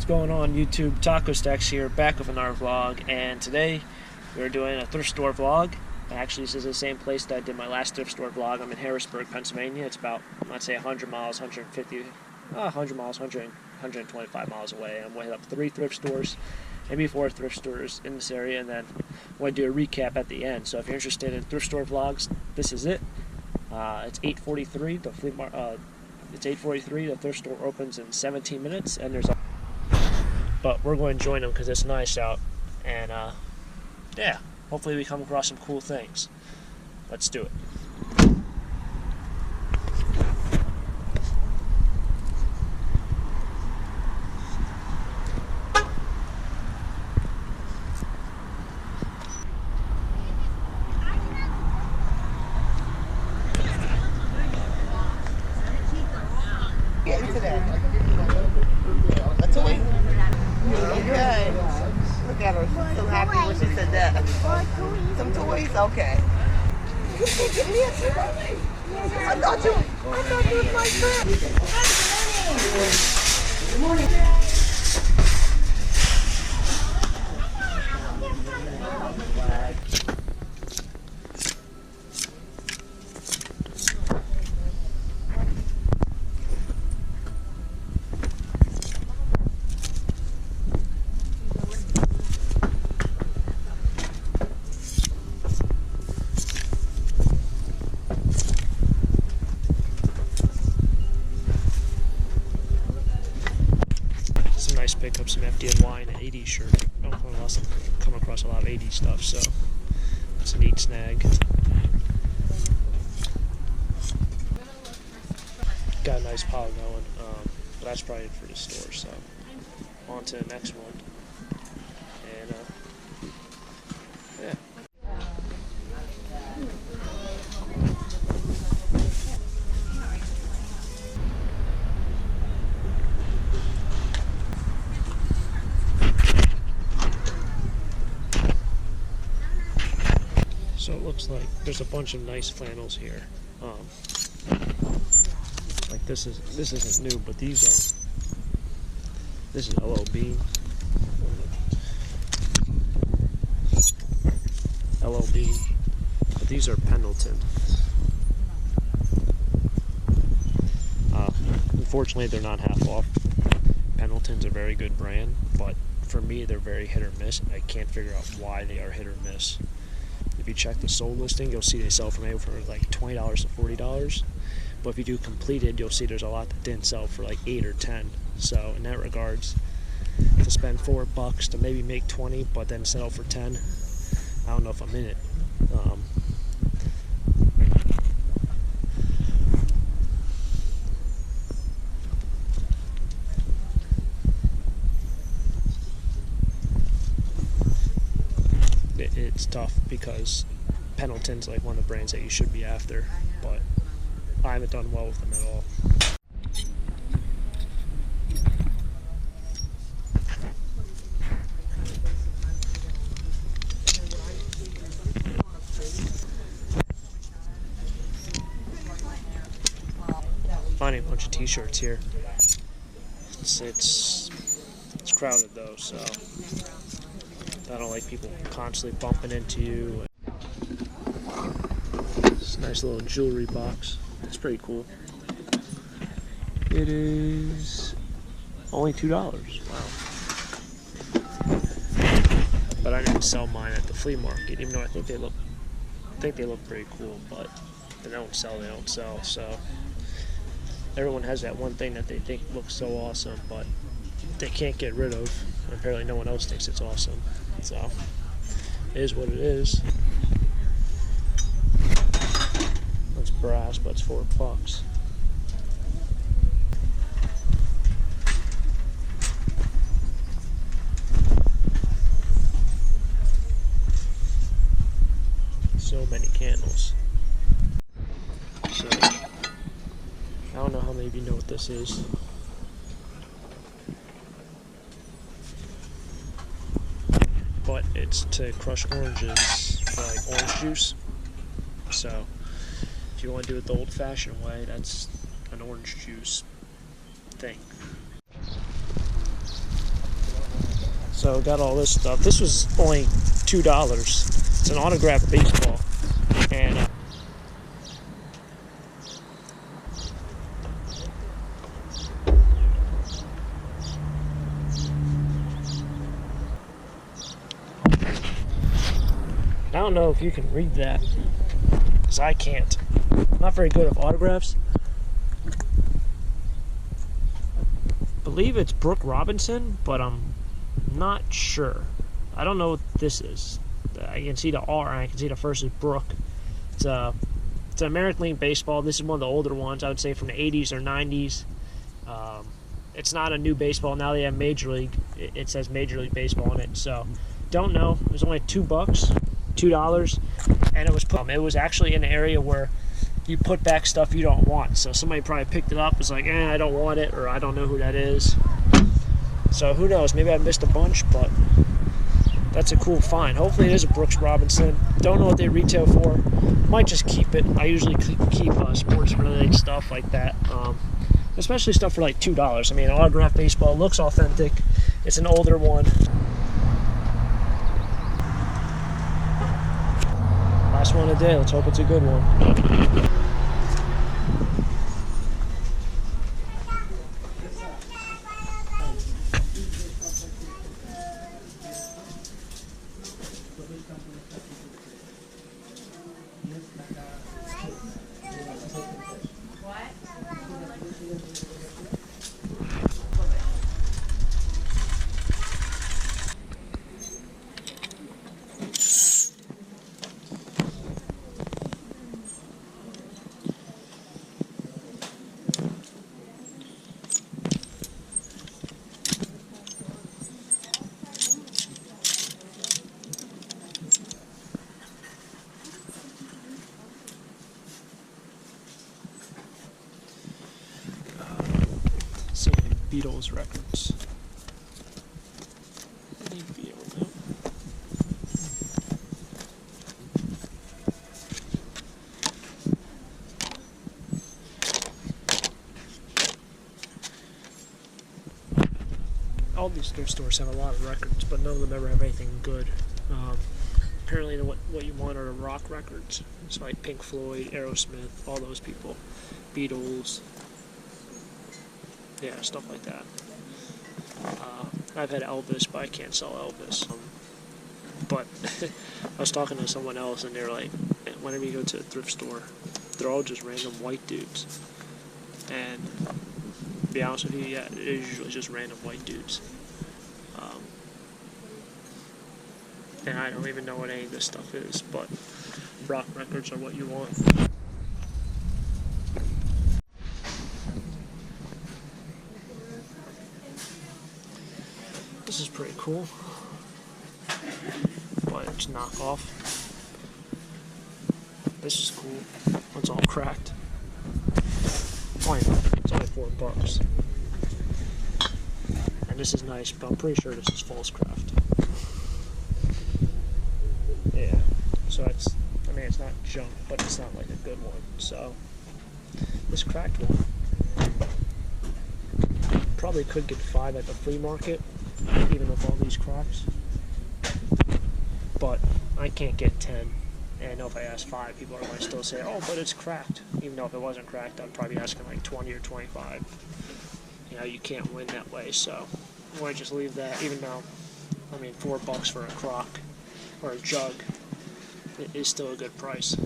What's going on YouTube? Taco Stacks here, back with another vlog, and today we're doing a thrift store vlog. Actually, this is the same place that I did my last thrift store vlog. I'm in Harrisburg, Pennsylvania. It's about, I'd say 100 miles, 100 miles, 125 miles away. I'm going to hit up 3 thrift stores, maybe 4 thrift stores in this area, and then I'm going to do a recap at the end. So if you're interested in thrift store vlogs, this is it. It's 8:43. It's 8:43. The thrift store opens in 17 minutes, and but we're going to join them because it's nice out, and yeah, hopefully we come across some cool things. Let's do it. Okay. Look at her. She's so happy when she said that. Some toys? Okay. You can't give me a toy? I thought you was my friend. Good morning. Nice pick up some FDNY and an 80s shirt. I don't come across a lot of 80s stuff, so it's a neat snag. Got a nice pile going, but that's probably it for the store, so on to the next one. And yeah. So it looks like there's a bunch of nice flannels here. Like this isn't new, but this is LOB. But these are Pendleton. Unfortunately, they're not half off. Pendleton's a very good brand, but for me, they're very hit or miss. I can't figure out why they are hit or miss. If you check the sold listing, you'll see they sell for maybe for like $20 to $40. But if you do completed, you'll see there's a lot that didn't sell for like 8 or 10. So in that regards, to spend $4 to maybe make 20, but then sell for 10, I don't know if I'm in it. It's tough because Pendleton's like one of the brands that you should be after, but I haven't done well with them at all. Finding a bunch of T-shirts here. It's crowded though, so I don't like people constantly bumping into you. It's a nice little jewelry box. It's pretty cool. It is only $2. Wow. But I didn't sell mine at the flea market, even though I think they look pretty cool, but they don't sell. So everyone has that one thing that they think looks so awesome, but they can't get rid of. And apparently no one else thinks it's awesome. So it is what it is. It's brass, but it's $4. So many candles. So I don't know how many of you know what this is. But it's to crush oranges for like orange juice. So if you want to do it the old-fashioned way, that's an orange juice thing. So got all this stuff. This was only $2. It's an autographed baseball, and I don't know if you can read that, because I can't. I'm not very good at autographs. I believe it's Brooke Robinson, but I'm not sure. I don't know what this is. I can see the R, and I can see the first is Brooke. It's an American League Baseball. This is one of the older ones, I would say from the 80s or 90s. It's not a new baseball. Now they have Major League. It says Major League Baseball on it. So, don't know. It was only $2, and it was actually in an area where you put back stuff you don't want. So somebody probably picked it up. It's like, I don't want it, or I don't know who that is. So who knows? Maybe I missed a bunch, but that's a cool find. Hopefully it is a Brooks Robinson. Don't know what they retail for. Might just keep it. I usually keep sports-related stuff like that, especially stuff for like $2. I mean, an autographed baseball looks authentic. It's an older one. Last one of the day. Let's hope it's a good one. Beatles Records. All these thrift stores have a lot of records, but none of them ever have anything good. Apparently, what you want are the rock records. It's like Pink Floyd, Aerosmith, all those people, Beatles. Yeah, stuff like that. I've had Elvis, but I can't sell Elvis. But I was talking to someone else, and they're like, whenever you go to a thrift store, they're all just random white dudes. And to be honest with you, yeah, it's usually just random white dudes. And I don't even know what any of this stuff is, but rock records are what you want. This is pretty cool, but it's knockoff. This is cool. It's all cracked. It's only $4. And this is nice, but I'm pretty sure this is false craft. Yeah. So it's not junk, but it's not like a good one. So this cracked one probably could get 5 at the flea market, even with all these cracks, but I can't get 10, and I know if I ask 5, people are going to still say, oh, but it's cracked. Even though if it wasn't cracked, I'd probably be asking like 20 or 25. You know, you can't win that way, so I might just leave that, even though, I mean, $4 for a crock or a jug, it is still a good price.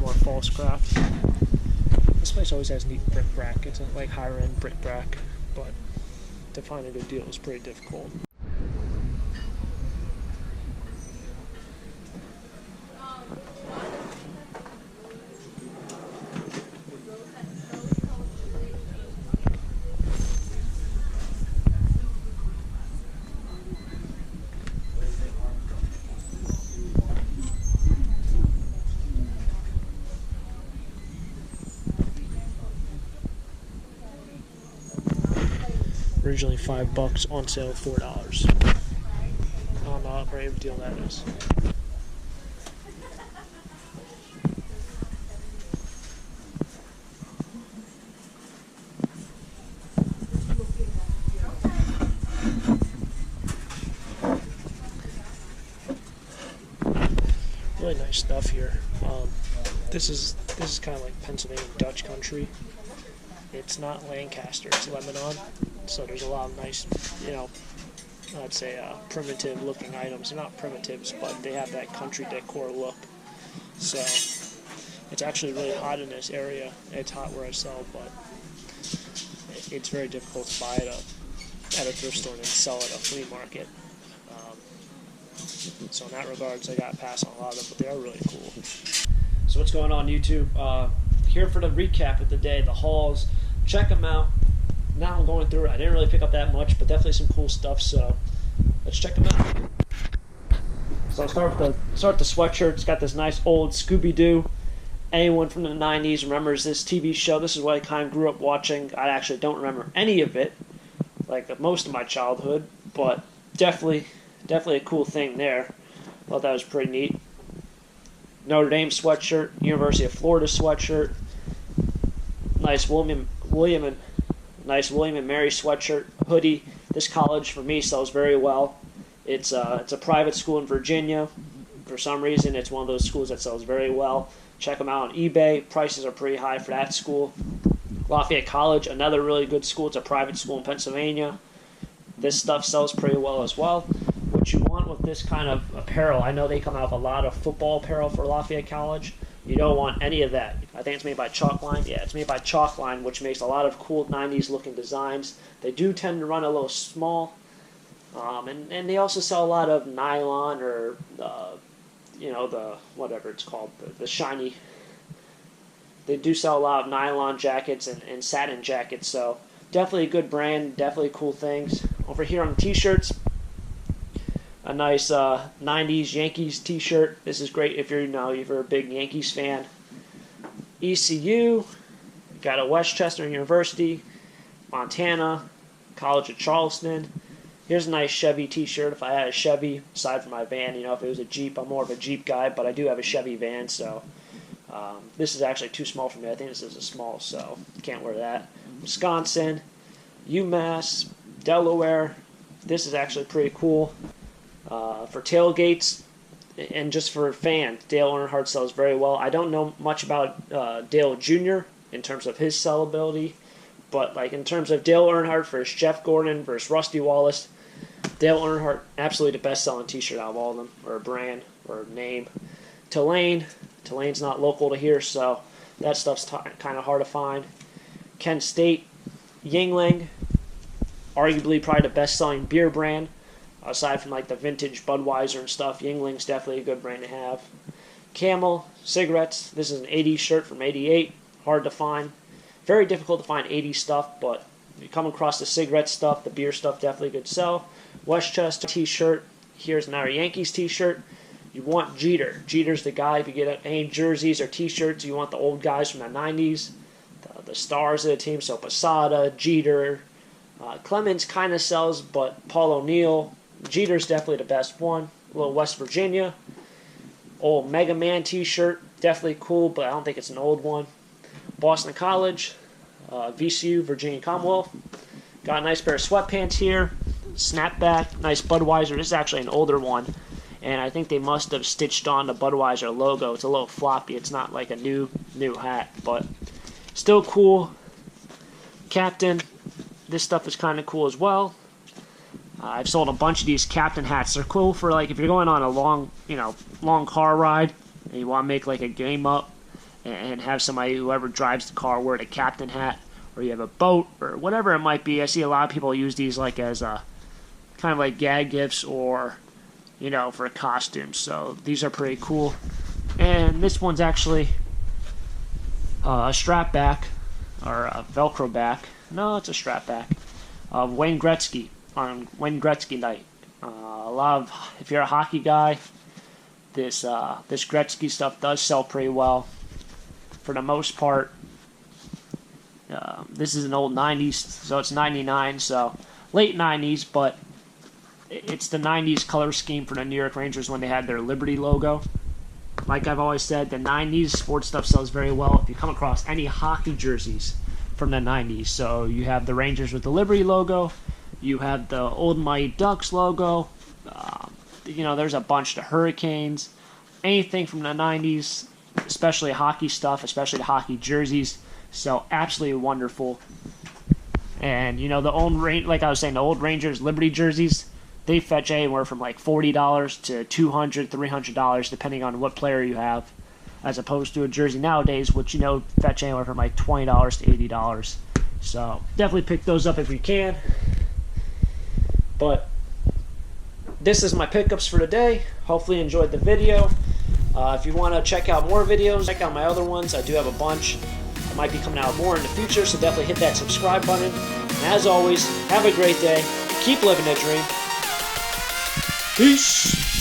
More false craft. This place always has neat bric-a-brac. It's like higher-end bric-a-brac, but to find a good deal is pretty difficult. Originally $5, on sale $4. I don't know how great of a deal that is. really nice stuff here. This is kind of like Pennsylvania Dutch country. It's not Lancaster, it's Lebanon. So there's a lot of nice, I'd say primitive looking items. They're not primitives, but they have that country decor look. So it's actually really hot in this area. It's hot where I sell, but it's very difficult to buy it at a thrift store and then sell at a flea market. So in that regards, I got to pass on a lot of them, but they are really cool. So what's going on YouTube? Here for the recap of the day, the hauls. Check them out. Now I'm going through it. I didn't really pick up that much, but definitely some cool stuff. So let's check them out. So I'll start with the sweatshirt. It's got this nice old Scooby-Doo. Anyone from the 90s remembers this TV show. This is what I kind of grew up watching. I actually don't remember any of it, like most of my childhood, but definitely a cool thing there. Thought that was pretty neat. Notre Dame sweatshirt, University of Florida sweatshirt, nice William and Mary sweatshirt, hoodie. This college for me sells very well. It's a private school in Virginia. For some reason, it's one of those schools that sells very well. Check them out on eBay. Prices are pretty high for that school. Lafayette College, another really good school. It's a private school in Pennsylvania. This stuff sells pretty well as well. What you want with this kind of apparel, I know they come out with a lot of football apparel for Lafayette College. You don't want any of that. I think it's made by Chalkline. Yeah, it's made by Chalkline, which makes a lot of cool 90s looking designs. They do tend to run a little small. And they also sell a lot of nylon or, the whatever it's called, the shiny. They do sell a lot of nylon jackets and satin jackets, so definitely a good brand, definitely cool things. Over here on the t-shirts, a nice 90s Yankees T-shirt. This is great if you're a big Yankees fan. ECU, got a Westchester University, Montana, College of Charleston. Here's a nice Chevy T-shirt. If I had a Chevy, aside from my van, if it was a Jeep, I'm more of a Jeep guy, but I do have a Chevy van, so this is actually too small for me. I think this is a small, so can't wear that. Wisconsin, UMass, Delaware. This is actually pretty cool. For tailgates and just for fans, Dale Earnhardt sells very well. I don't know much about Dale Jr. in terms of his sellability, but like in terms of Dale Earnhardt versus Jeff Gordon versus Rusty Wallace, Dale Earnhardt, absolutely the best-selling T-shirt out of all of them, or brand, or name. Tulane's not local to here, so that stuff's kind of hard to find. Kent State, Yuengling, arguably probably the best-selling beer brand, aside from like the vintage Budweiser and stuff. Yuengling's definitely a good brand to have. Camel, cigarettes. This is an 80s shirt from 88. Hard to find. Very difficult to find 80s stuff, but if you come across the cigarette stuff, the beer stuff definitely could sell. Westchester T-shirt. Here's another Yankees T-shirt. You want Jeter. Jeter's the guy. If you get any jerseys or T-shirts, you want the old guys from the 90s, the stars of the team. So Posada, Jeter. Clemens kind of sells, but Paul O'Neill. Jeter's definitely the best one. A little West Virginia. Old Mega Man T-shirt. Definitely cool, but I don't think it's an old one. Boston College. VCU, Virginia Commonwealth. Got a nice pair of sweatpants here. Snapback. Nice Budweiser. This is actually an older one. And I think they must have stitched on the Budweiser logo. It's a little floppy. It's not like a new hat, but still cool. Captain. This stuff is kind of cool as well. I've sold a bunch of these Captain hats. They're cool for like if you're going on a long car ride and you want to make like a game up and have somebody, whoever drives the car, wear the Captain hat, or you have a boat or whatever it might be. I see a lot of people use these like as a kind of like gag gifts or for a costume. So these are pretty cool. And this one's actually a strap back or a Velcro back. No, it's a strap back of Wayne Gretzky on Wayne Gretzky night. A lot of, if you're a hockey guy, this Gretzky stuff does sell pretty well. For the most part, this is an old 90s, so it's 99, so late 90s, but it's the 90s color scheme for the New York Rangers when they had their Liberty logo. Like I've always said, the 90s sports stuff sells very well. If you come across any hockey jerseys from the 90s, so you have the Rangers with the Liberty logo, you have the old Mighty Ducks logo, there's a bunch, the Hurricanes, anything from the 90s, especially hockey stuff, especially the hockey jerseys. So absolutely wonderful. And, you know, the old, like I was saying, the old Rangers Liberty jerseys, they fetch anywhere from like $40 to $200, $300, depending on what player you have, as opposed to a jersey nowadays, which, you know, fetch anywhere from like $20 to $80. So definitely pick those up if you can. But this is my pickups for today. Hopefully you enjoyed the video. If you want to check out more videos, check out my other ones. I do have a bunch. I might be coming out more in the future, so definitely hit that subscribe button. And as always, have a great day. Keep living the dream. Peace.